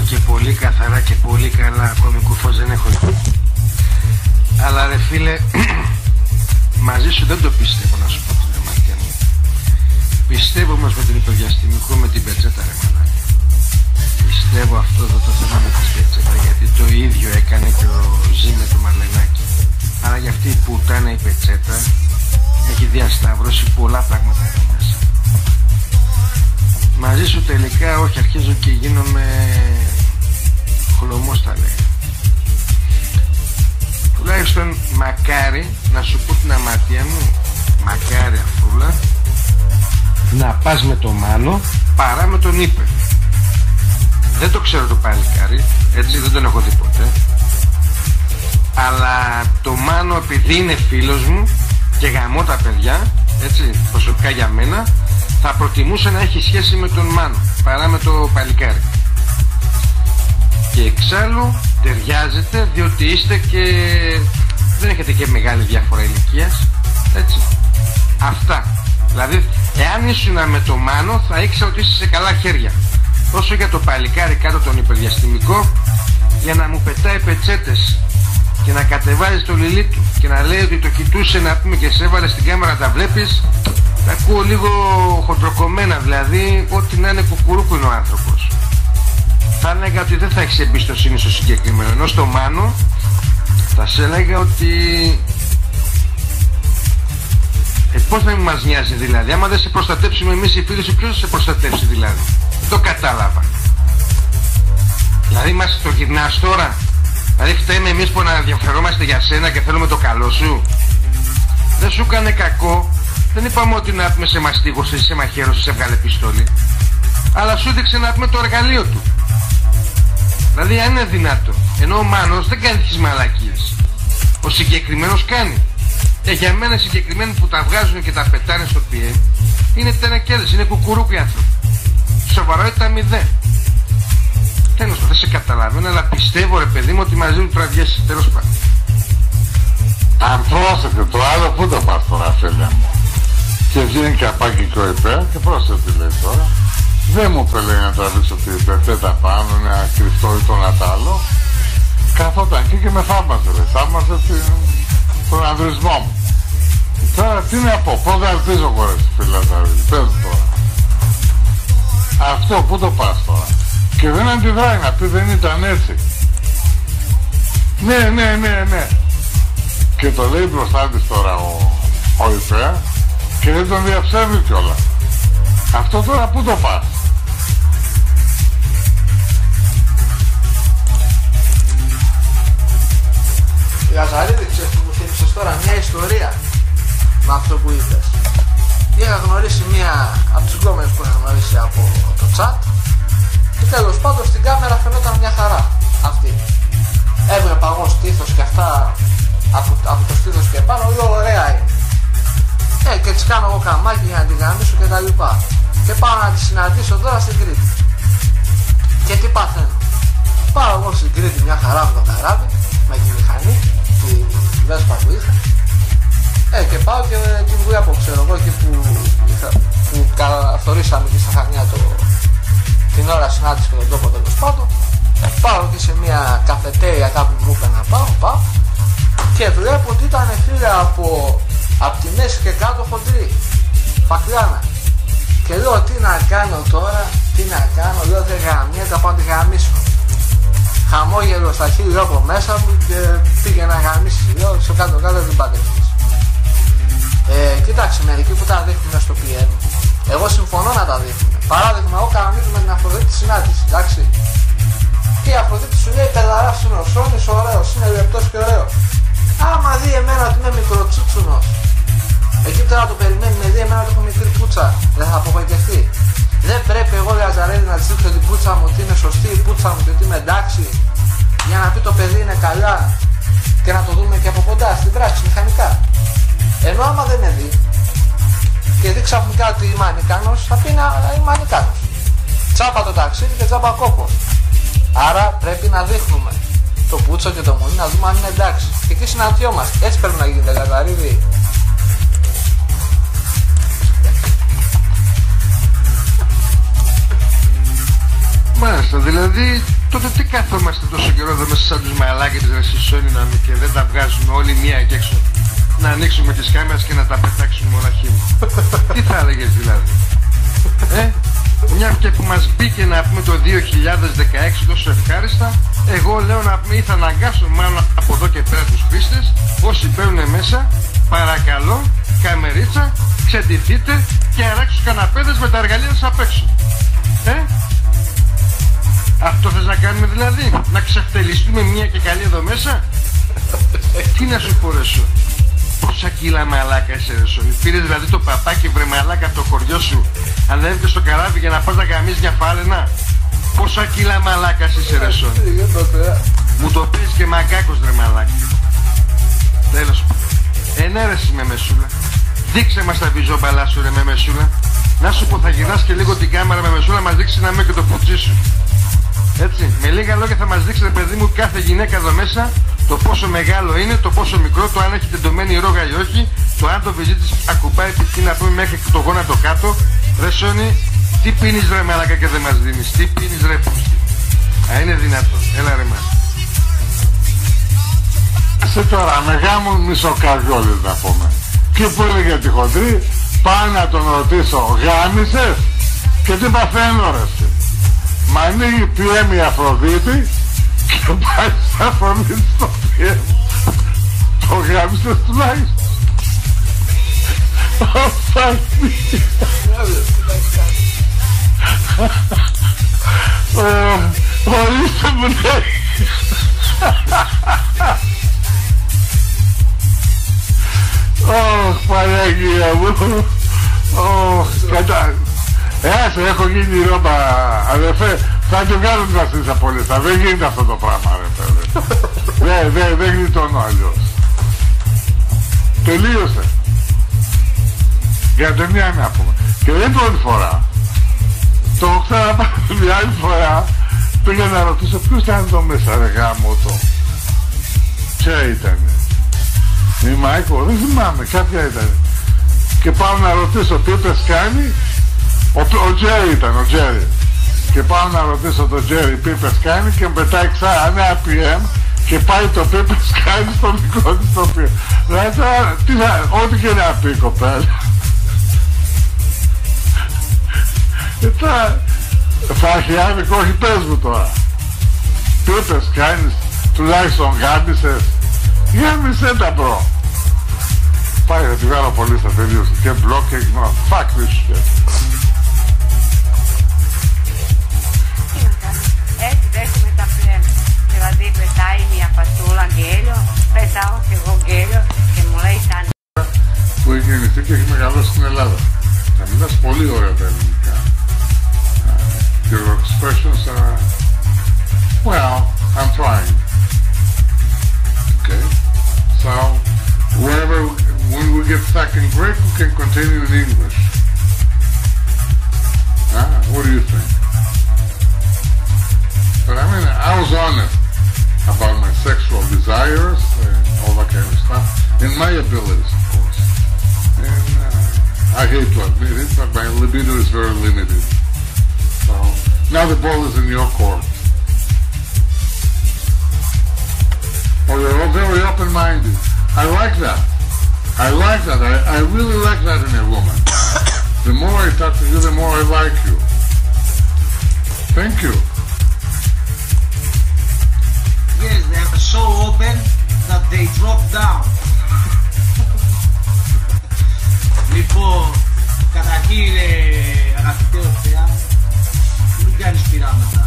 και πολύ καθαρά και πολύ καλά, ακόμη κουφός δεν έχω. Αλλά ρε φίλε, μαζί σου δεν το πιστεύω, να σου πω την αμαρτία μου. Πιστεύω όμως με την υπερδιαστημικό, με την πετσέτα ρε μαλάκα. Πιστεύω αυτό εδώ το θέμα με τη πετσέτα, γιατί το ίδιο έκανε και ο Ζή με το Μαρλενάκι. Άρα για αυτή η πουτάνα η πετσέτα έχει διασταυρώσει πολλά πράγματα εδώ μέσα. Μαζί σου τελικά όχι, αρχίζω και γίνομαι χλωμός, τα λέει. Τουλάχιστον μακάρι, να σου πω την αμαρτία μου, μακάρι αυτούλα, να πας με το Μάνο παρά με τον Ήπε. Δεν το ξέρω το παλικάρι, έτσι, δεν τον έχω δει ποτέ. Αλλά το Μάνο, επειδή είναι φίλος μου και γαμώ τα παιδιά, έτσι, προσωπικά για μένα, θα προτιμούσα να έχει σχέση με τον Μάνο παρά με το παλικάρι. Και εξάλλου ταιριάζεται, διότι είστε και δεν έχετε και μεγάλη διαφορά ηλικίας, έτσι. Αυτά. Δηλαδή, εάν ήσουν με το Μάνο, θα ήξερα ότι είσαι σε καλά χέρια. Όσο για το παλικάρι κάτω τον υπερδιαστημικό, για να μου πετάει πετσέτες και να κατεβάζει το λιλί του και να λέει ότι το κοιτούσε, να πούμε, και σε έβαλε στην κάμερα, τα βλέπεις, τα ακούω λίγο χοντροκομμένα, δηλαδή ό,τι να είναι κουκουρούκου είναι ο άνθρωπος. Θα έλεγα ότι δεν θα έχεις εμπιστοσύνη στο συγκεκριμένο, ενώ στο Μάνο θα σε έλεγα ότι πώς να μην μας νοιάζει δηλαδή, άμα δεν σε προστατέψουμε εμείς οι φίλοι σου, ποιος θα σε προστατεύσει δηλαδή? Δεν το κατάλαβα. Δηλαδή μας το γυρνάς τώρα? Δηλαδή φταίμε εμείς που να ενδιαφερόμαστε για σένα και θέλουμε το καλό σου? Δεν σου έκανε κακό. Δεν είπαμε ότι να πούμε σε μαστίγωσε, σε μαχαίρωσε, σε βγάλε πιστόλι. Αλλά σου έδειξε να πούμε το εργαλείο του. Δηλαδή αν είναι δυνατό. Ενώ ο Μάνος δεν κάνει τις μαλακίες. Ο συγκεκριμένος κάνει. Για μένα συγκεκριμένοι που τα βγάζουν και τα πετάνε στο πιέ είναι τενεκέδες, είναι κουκουρούκοι άνθρωποι. Σοβαρότητα 0. Τέλος πάντων, δεν σε καταλαβαίνω, αλλά πιστεύω ρε παιδί μου ότι μαζί μου τραδιέσει. Τέλος πάντων. Αν πρόσεχε το άλλο, πού το πας τώρα, φίλε μου? Και βγαίνει καπάκι και ο υπέρ και πρόσεχε τι λέει τώρα. Δεν μου είπε, λέει, να τραβήξω την πετσέτα πάνω, να κρυφτώ ή το να τ' άλλο. Καθόταν εκεί και με θαύμαζε, ρε. Θαύμαζε τον ανδρισμό μου. Τώρα τι να πω, πότε ελπίζω εγώ, ρε φίλε, πες μου τώρα. Αυτό πού το πας τώρα? Και δεν αντιδράει, να πει δεν ήταν έτσι. Ναι. Και το λέει μπροστά της τώρα ο υπέρ και δεν τον διαψεύδει κιόλας. Αυτό τώρα πού το πας? Λαζαρίδη, ξέρεις που μου θύμισες τώρα μια ιστορία με αυτό που είπες. Είχα γνωρίσει μία από τις γκόμενες που είχα γνωρίσει από το chat και τέλος πάντων στην κάμερα φαινόταν μια χαρά αυτή. Έβγαινε παγό στήθος και αυτά από το στήθος και πάνω, λέω ωραία είναι. Και της κάνω εγώ καμάκι για να την γαμίσω και τα λοιπά. Και πάω να τη συναντήσω τώρα στην Κρήτη. Και τι παθαίνω? Πάω εγώ στην Κρήτη μια χαρά με το καράβι, με τη μηχανή, τη Βέσπα που είχα. Και πάω και την Βουλιά που ξέρω εγώ, εκεί που καθορίσαμε και στα Χανιά την ώρα συνάντηση και τον τόπο τέλος πάντων. Πάω και σε μια καφετέρια κάπου που μου είπε να πάω και βλέπω ότι ήταν φίλε από τη μέση και κάτω χοντρή, φακλιάνα. Και λέω τι να κάνω τώρα, λέω δεν γαμιέται, πάω να τη γαμίσω. Χαμόγελο στα χείλη από μέσα μου και πήγε να γαμίσει, λέω σε κάτω την παντρευτείς. Κοίταξε, μερικοί που τα δείχνουν στο PM, εγώ συμφωνώ να τα δείχνουν. Παράδειγμα, εγώ κανονίζουμε την Αφροδίτη συνάντηση, εντάξει. Και η Αφροδίτη σου λέει παιδαράς είναι ο Σόνης, ωραίος, είναι λεπτός και ωραίος. Άμα δει εμένα ότι είμαι μικροτσούτσουνος, εκεί τώρα το περιμένει, με δει εμένα ότι έχω μικρή πούτσα, δεν θα απογοητευτεί. Δεν πρέπει εγώ, Λαζαρέλη, να της δείξω την πούτσα μου ότι είναι σωστή η πούτσα μου και ότι είμαι εντάξει, για να πει το παιδί είναι καλά και να το δούμε και από κοντά στην πράξη μηχανικά. Ενώ άμα δεν με δει και δει ξαφνικά ότι είμαι ανικάνος, θα πει να είμαι ανικάνος. Τσάπα το ταξίδι και τσάπα κόπο. Άρα πρέπει να δείχνουμε το πούτσο και το μουνί, να δούμε αν είναι εντάξει. Και εκεί συναντιόμαστε. Έτσι πρέπει να γίνεται, Λαζαρίδη. Μάλιστα, δηλαδή τότε τι καθόμαστε τόσο καιρό εδώ μέσα σαν τους μαλάκες ρε Σισόνιναμι και δεν τα βγάζουμε όλοι μία και έξω? Να ανοίξουμε τις κάμερες και να τα πετάξουμε όλα χείμου. Τι θα έλεγες δηλαδή? Μια και που μας μπήκε να πούμε το 2016 τόσο ευχάριστα, εγώ λέω να πούμε ή θα αναγκάσω μάλλον από εδώ και πέρα τους χρήστες, όσοι παίρνουν μέσα, παρακαλώ, καμερίτσα, ξεντηθείτε και αράξτε τους καναπέδες με τα εργαλεία σας απ' έξω. Αυτό θες να κάνουμε δηλαδή? Να ξεφτελιστούμε μια και καλή εδώ μέσα? Τι να σου πω ρε σου? Πόσα κιλά μαλάκα είσαι ρε Σόνι? Πήρες δηλαδή το παπάκι βρε μαλάκα από το χωριό σου, ανέβηκες στο καράβι για να πας να γαμίσεις μια φάλαινα? Πόσα κιλά μαλάκα είσαι ρε Σόνι? Μου το πες και μακάκος ρε μαλάκα. Τέλος. Ενέρεση με μεσούλα. Δείξε μας τα βυζόμπαλά σου ρε με μεσούλα. Να σου πω, θα γυρνάς και λίγο την κάμερα με μεσούλα, μας δείξει να με και το πουτσί σου. Έτσι, με λίγα λόγια θα μας δείξει ρε παιδί μου κάθε γυναίκα εδώ μέσα το πόσο μεγάλο είναι, το πόσο μικρό, το αν έχει τεντωμένη ρόγα ή όχι, το αν το βυζί της ακουπάει π.χ. να πούμε μέχρι το γόνατο κάτω. Ρε Σόνι, τι πίνεις ρε μαλάκα και δεν μας δίνεις? Τι πίνεις ρε πούστη? Είναι δυνατό? Έλα ρε μας. Σε τώρα με γάμουν μισοκαριόλες να πούμε. Και που έλεγε τη χοντρή, πάω να τον ρωτήσω, γάμισες? Και τι παθαίνω ρε εσύ? Μ' ανοίγει PM η Αφροδίτη και πάει στα Αφροδίτη στο PM. Το γάμισες τουλάχιστον? Ορίστε μου λέει. Παναγία μου. Έσε, έχω γίνει ρόμπα αδερφέ. Θα την κάνω την βασίλισσα Πολίστα. Δεν γίνεται αυτό το πράγμα ρε παιδί. Δεν γλιτώνω αλλιώς. Τελείωσε. Για ταινία να πούμε. Και δεν πρώτη φορά. Το έχω ξαναπάρει μια άλλη φορά. Πήγα να ρωτήσω ποιος ήταν εδώ μέσα ρε γάμο το. Ποια ήτανε? Η Μάικο, δεν θυμάμαι, κάποια ήταν. Και πάω να ρωτήσω τι είπες κάνει. Ο Τζέρι ήταν, ο Τζέρι. Και πάω να ρωτήσω τον Τζέρι τι είπες κάνει και με πετάει ξανά νέα PM και πάει το τι είπες κάνει στο δικό της το PM. Δηλαδή ό,τι και να πει κοπέλα. Θα έχει άδικο, όχι πες μου τώρα. Τι είπες κάνεις, τουλάχιστον γάμισες? Γάμισε τα μπρο. Πάει θα τη βγάλω πολύ στα τελείωση. Και μπλοκ και γνώμη. Fuck this shit. Έτσι δέχομαι τα πλέον. Δηλαδή πετάει μια φασούλα γέλιο, πετάω και εγώ γέλιο και μου λέει τα που έχει γεννηθεί και έχει μεγαλώσει στην Ελλάδα. Θα μιλάς πολύ ωραία τα ελληνικά. Your expressions are... Well, I'm trying. Okay. So, when we get stuck in break, we can continue in English. What do you think? But I mean, I was honest about my sexual desires and all that kind of stuff, and my abilities, of course. And I hate to admit it, but my libido is very limited. So, now the ball is in your court. Or you're all very open-minded. I like that. I like that. I really like that in a woman. The more I talk to you, the more I like you. Thank you. Yes, they are so open that they drop down. Λοιπόν, καταρχήν αγαπητέ Ορφέα, μην κάνεις πειράματα.